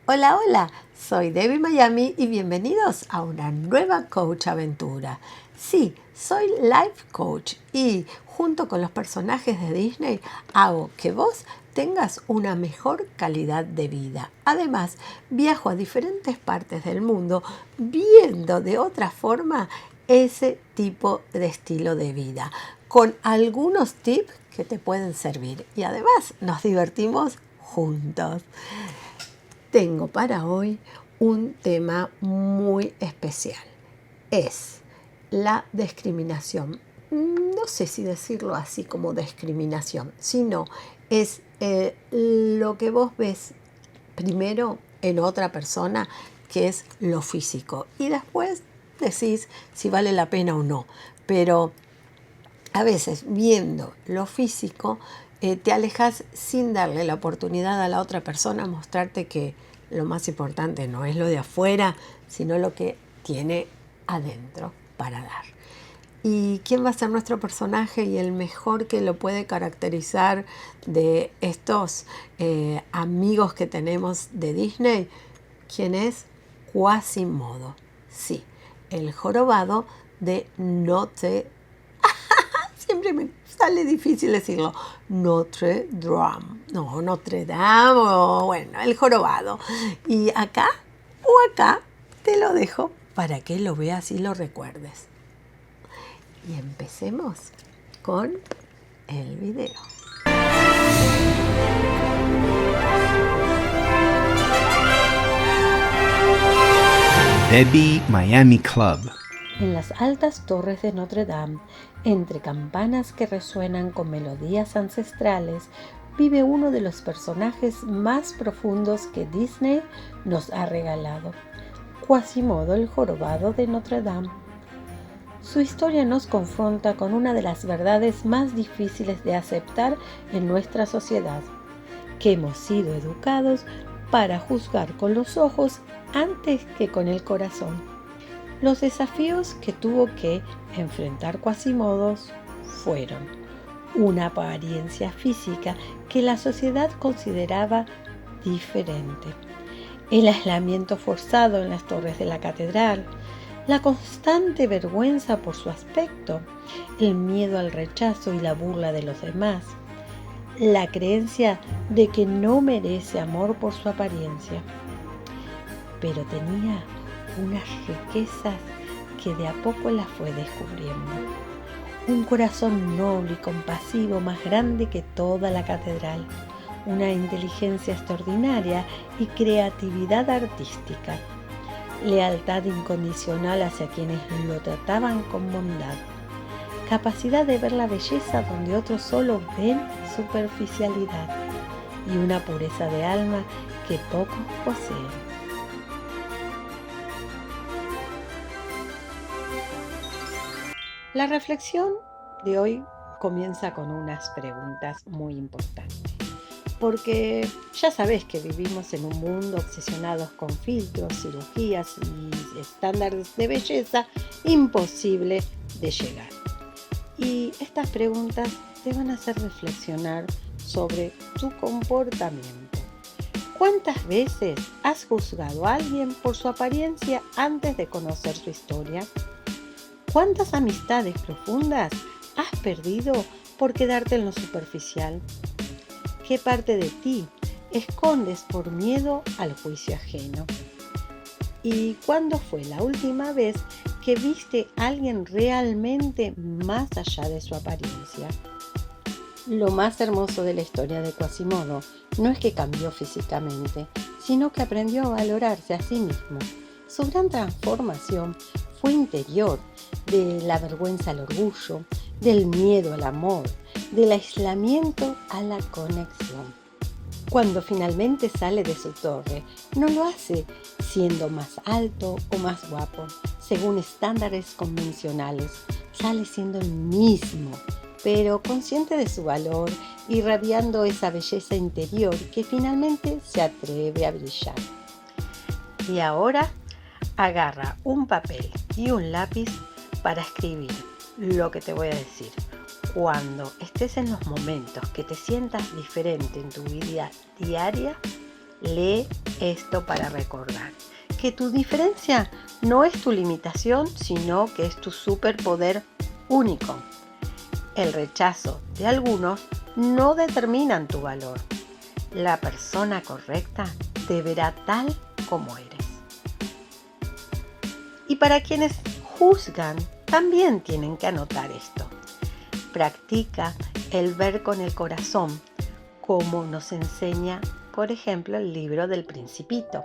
Hola, hola, soy Debbie Miami y bienvenidos a una nueva Coach Aventura. Sí, soy Life Coach y junto con los personajes de Disney hago que vos tengas una mejor calidad de vida. Además, viajo a diferentes partes del mundo viendo de otra forma ese tipo de estilo de vida, con algunos tips que te pueden servir y además nos divertimos juntos. Tengo para hoy un tema muy especial. Es la discriminación. No sé si decirlo así como discriminación, sino es lo que vos ves primero en otra persona, que es lo físico. Y después decís si vale la pena o no. Pero a veces viendo lo físico, te alejas sin darle la oportunidad a la otra persona a mostrarte que lo más importante no es lo de afuera, sino lo que tiene adentro para dar. ¿Y quién va a ser nuestro personaje y el mejor que lo puede caracterizar de estos amigos que tenemos de Disney? ¿Quién es? Quasimodo. Sí, el jorobado de Notre. Siempre me sale difícil decirlo. Notre Dame. No, Notre Dame o bueno, el jorobado. Y acá o acá te lo dejo para que lo veas y lo recuerdes. Y empecemos con el video. Debbie Miami Club. En las altas torres de Notre Dame, entre campanas que resuenan con melodías ancestrales, vive uno de los personajes más profundos que Disney nos ha regalado, Quasimodo el jorobado de Notre Dame. Su historia nos confronta con una de las verdades más difíciles de aceptar en nuestra sociedad, que hemos sido educados para juzgar con los ojos antes que con el corazón. Los desafíos que tuvo que enfrentar Quasimodo fueron una apariencia física que la sociedad consideraba diferente, el aislamiento forzado en las torres de la catedral, la constante vergüenza por su aspecto, el miedo al rechazo y la burla de los demás, la creencia de que no merece amor por su apariencia. Pero tenía unas riquezas que de a poco la fue descubriendo. Un corazón noble y compasivo más grande que toda la catedral, una inteligencia extraordinaria y creatividad artística, lealtad incondicional hacia quienes lo trataban con bondad, capacidad de ver la belleza donde otros solo ven superficialidad y una pureza de alma que pocos poseen. La reflexión de hoy comienza con unas preguntas muy importantes, porque ya sabés que vivimos en un mundo obsesionados con filtros, cirugías y estándares de belleza imposible de llegar. Y estas preguntas te van a hacer reflexionar sobre tu comportamiento. ¿Cuántas veces has juzgado a alguien por su apariencia antes de conocer su historia? ¿Cuántas amistades profundas has perdido por quedarte en lo superficial? ¿Qué parte de ti escondes por miedo al juicio ajeno? ¿Y cuándo fue la última vez que viste a alguien realmente más allá de su apariencia? Lo más hermoso de la historia de Quasimodo no es que cambió físicamente, sino que aprendió a valorarse a sí mismo. Su gran transformación fue interior, de la vergüenza al orgullo, del miedo al amor, del aislamiento a la conexión. Cuando finalmente sale de su torre, no lo hace siendo más alto o más guapo, según estándares convencionales. Sale siendo el mismo, pero consciente de su valor, irradiando esa belleza interior que finalmente se atreve a brillar. Y ahora agarra un papel y un lápiz para escribir lo que te voy a decir. Cuando estés en los momentos que te sientas diferente en tu vida diaria, Lee esto para recordar que tu diferencia no es tu limitación, sino que es tu superpoder único. El rechazo de algunos no determinan tu valor. La persona correcta te verá tal como eres. Y para quienes juzgan, también tienen que anotar esto. Practica el ver con el corazón, como nos enseña, por ejemplo, el libro del Principito.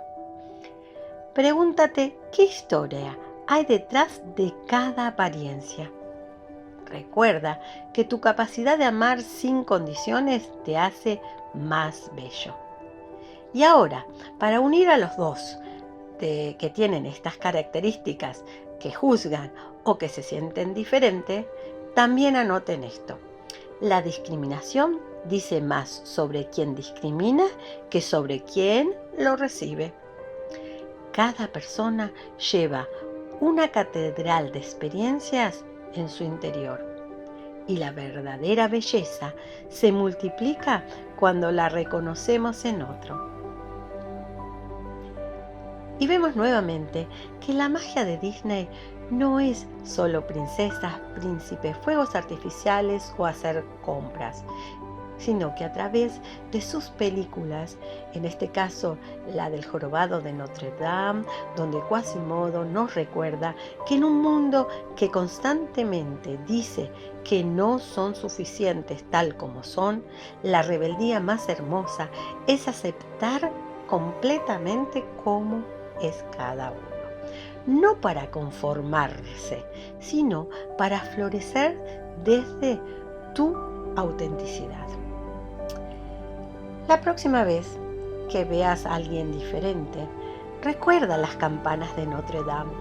Pregúntate qué historia hay detrás de cada apariencia. Recuerda que tu capacidad de amar sin condiciones te hace más bello. Y ahora, para unir a los dos que tienen estas características, que juzgan o que se sienten diferentes, también anoten esto. La discriminación dice más sobre quien discrimina que sobre quien lo recibe. Cada persona lleva una catedral de experiencias en su interior y la verdadera belleza se multiplica cuando la reconocemos en otro. Y vemos nuevamente que la magia de Disney no es solo princesas, príncipes, fuegos artificiales o hacer compras, sino que a través de sus películas, en este caso la del Jorobado de Notre Dame, donde Quasimodo nos recuerda que en un mundo que constantemente dice que no son suficientes tal como son, la rebeldía más hermosa es aceptar completamente como es cada uno. No para conformarse, sino para florecer desde tu autenticidad. La próxima vez que veas a alguien diferente, recuerda las campanas de Notre Dame.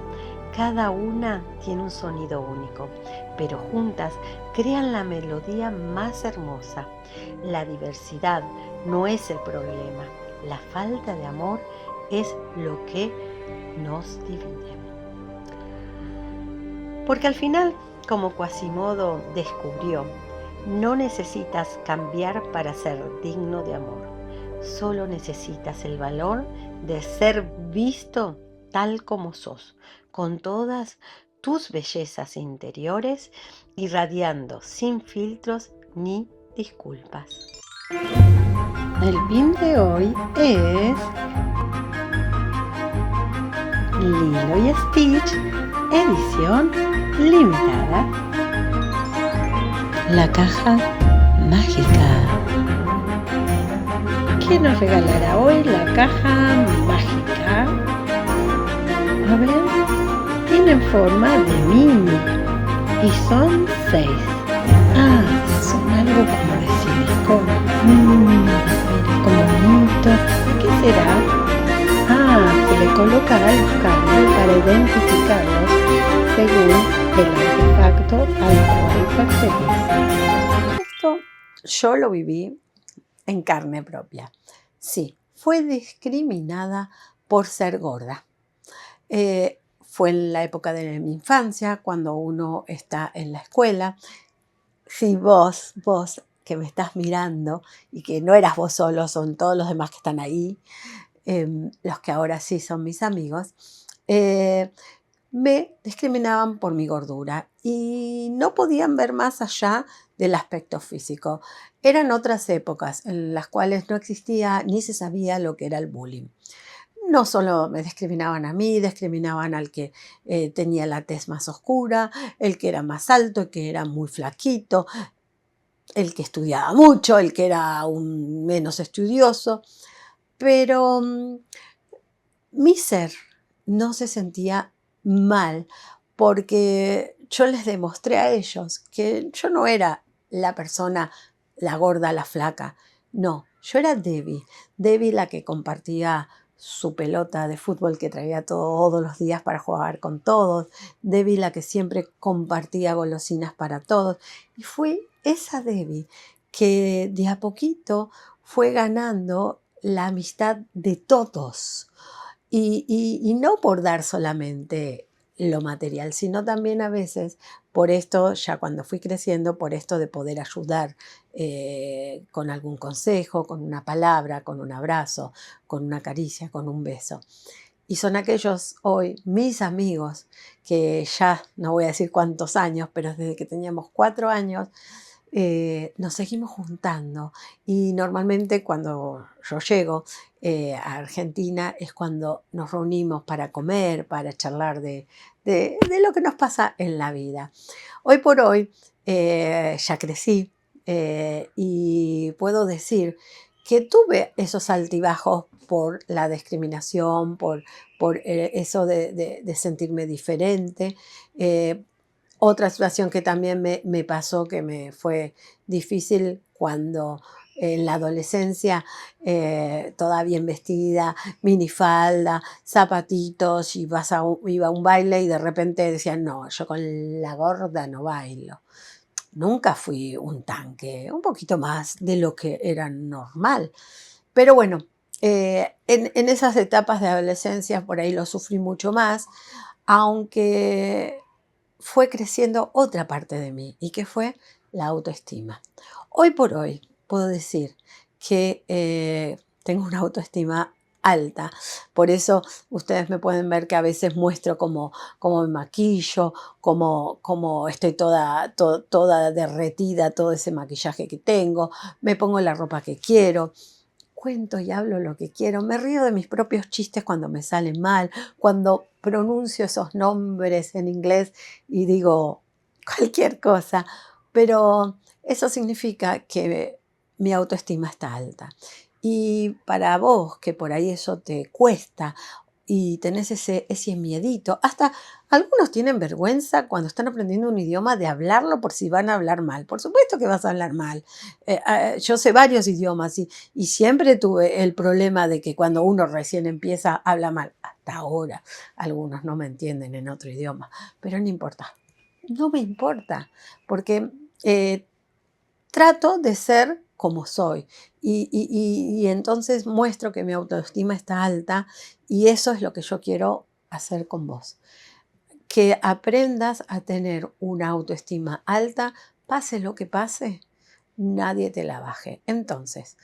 Cada una tiene un sonido único, pero juntas crean la melodía más hermosa. La diversidad no es el problema, la falta de amor es lo que nos divide. Porque al final, como Quasimodo descubrió, no necesitas cambiar para ser digno de amor. Solo necesitas el valor de ser visto tal como sos, con todas tus bellezas interiores, irradiando sin filtros ni disculpas. El pin de hoy es Lilo y Stitch, edición limitada. La caja mágica. ¿Quién nos regalará hoy la caja mágica? A ver, tienen forma de mini y son 6. Son algo como de silicona. Mira, como bonito. ¿Qué será? Se le coloca al cable para identificarlos según el artefacto al cual pertenece. Esto yo lo viví en carne propia. Sí, fue discriminada por ser gorda. Fue en la época de mi infancia, cuando uno está en la escuela. Si vos que me estás mirando y que no eras vos solo, son todos los demás que están ahí, los que ahora sí son mis amigos, me discriminaban por mi gordura y no podían ver más allá del aspecto físico. Eran otras épocas en las cuales no existía ni se sabía lo que era el bullying. No solo me discriminaban a mí, discriminaban al que tenía la tez más oscura, el que era más alto, el que era muy flaquito, el que estudiaba mucho, el que era menos estudioso. Pero mi ser no se sentía mal porque yo les demostré a ellos que yo no era la persona, la gorda, la flaca. No, yo era Debbie la que compartía su pelota de fútbol que traía todos los días para jugar con todos, Debbie la que siempre compartía golosinas para todos. Y fue esa Debbie que de a poquito fue ganando la amistad de todos. Y no por dar solamente lo material, sino también a veces por esto, ya cuando fui creciendo, por esto de poder ayudar con algún consejo, con una palabra, con un abrazo, con una caricia, con un beso. Y son aquellos hoy mis amigos que ya no voy a decir cuántos años, pero desde que teníamos 4 años nos seguimos juntando. Y normalmente cuando yo llego a Argentina es cuando nos reunimos para comer, para charlar de lo que nos pasa en la vida. Hoy por hoy ya crecí y puedo decir que tuve esos altibajos por la discriminación, por eso de sentirme diferente. Otra situación que también me pasó, que me fue difícil cuando en la adolescencia, toda bien vestida, minifalda, zapatitos, y iba a un baile y de repente decían, no, yo con la gorda no bailo. Nunca fui un tanque, un poquito más de lo que era normal. Pero bueno, en esas etapas de adolescencia por ahí lo sufrí mucho más, aunque fue creciendo otra parte de mí y que fue la autoestima. Hoy por hoy puedo decir que tengo una autoestima alta. Por eso ustedes me pueden ver que a veces muestro cómo me maquillo, cómo estoy toda derretida, todo ese maquillaje que tengo, me pongo la ropa que quiero. Cuento y hablo lo que quiero, me río de mis propios chistes cuando me salen mal, cuando pronuncio esos nombres en inglés y digo cualquier cosa, pero eso significa que mi autoestima está alta. Y para vos, que por ahí eso te cuesta y tenés ese miedito, hasta algunos tienen vergüenza cuando están aprendiendo un idioma de hablarlo por si van a hablar mal. Por supuesto que vas a hablar mal. Yo sé varios idiomas y siempre tuve el problema de que cuando uno recién empieza, habla mal. Hasta ahora algunos no me entienden en otro idioma, pero no importa. No me importa, porque trato de ser como soy y entonces muestro que mi autoestima está alta y eso es lo que yo quiero hacer con vos. Que aprendas a tener una autoestima alta, pase lo que pase, nadie te la baje. Entonces,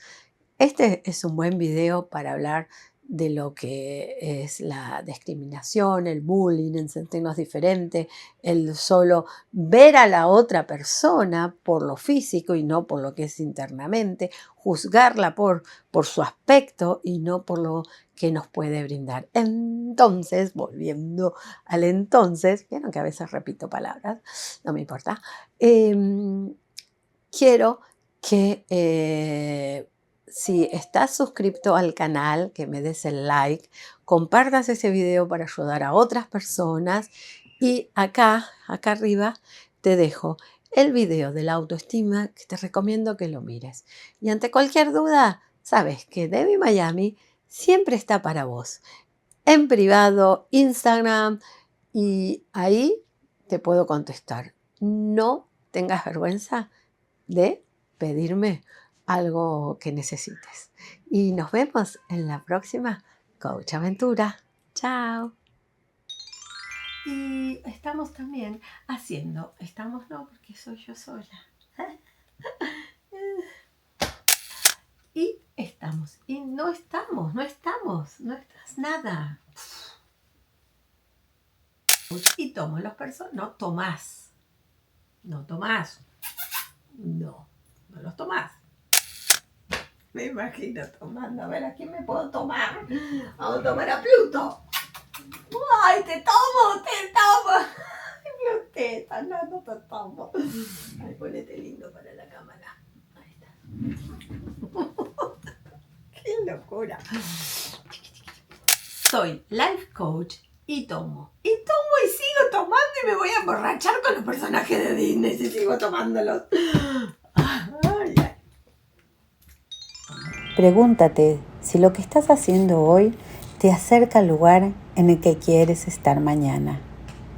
este es un buen video para hablar de lo que es la discriminación, el bullying, en sentirnos diferentes, el solo ver a la otra persona por lo físico y no por lo que es internamente, juzgarla por su aspecto y no por lo que nos puede brindar. Entonces, volviendo al entonces, vieron que a veces repito palabras, no me importa, quiero que si estás suscrito al canal, que me des el like, compartas ese video para ayudar a otras personas y acá arriba te dejo el video de la autoestima que te recomiendo que lo mires. Y ante cualquier duda, sabes que Debbie Miami siempre está para vos. En privado, Instagram, y ahí te puedo contestar. No tengas vergüenza de pedirme algo que necesites. Y nos vemos en la próxima Coach Aventura. Chao. Y estamos también haciendo, estamos no, porque soy yo sola. Y estamos, y no estás nada. Y tomo los no tomás. No los tomás. Me imagino tomando, a ver, ¿a quién me puedo tomar? Vamos a tomar a Pluto. ¡Ay, te tomo! Ay, Pluteta, no te tomo. Ay, ponete lindo para la cámara. Ahí está. ¡Qué locura! Soy Life Coach y tomo. Y sigo tomando y me voy a emborrachar con los personajes de Disney si sigo tomándolos. Ay. Pregúntate si lo que estás haciendo hoy te acerca al lugar en el que quieres estar mañana.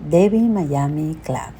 Debbie Miami Club.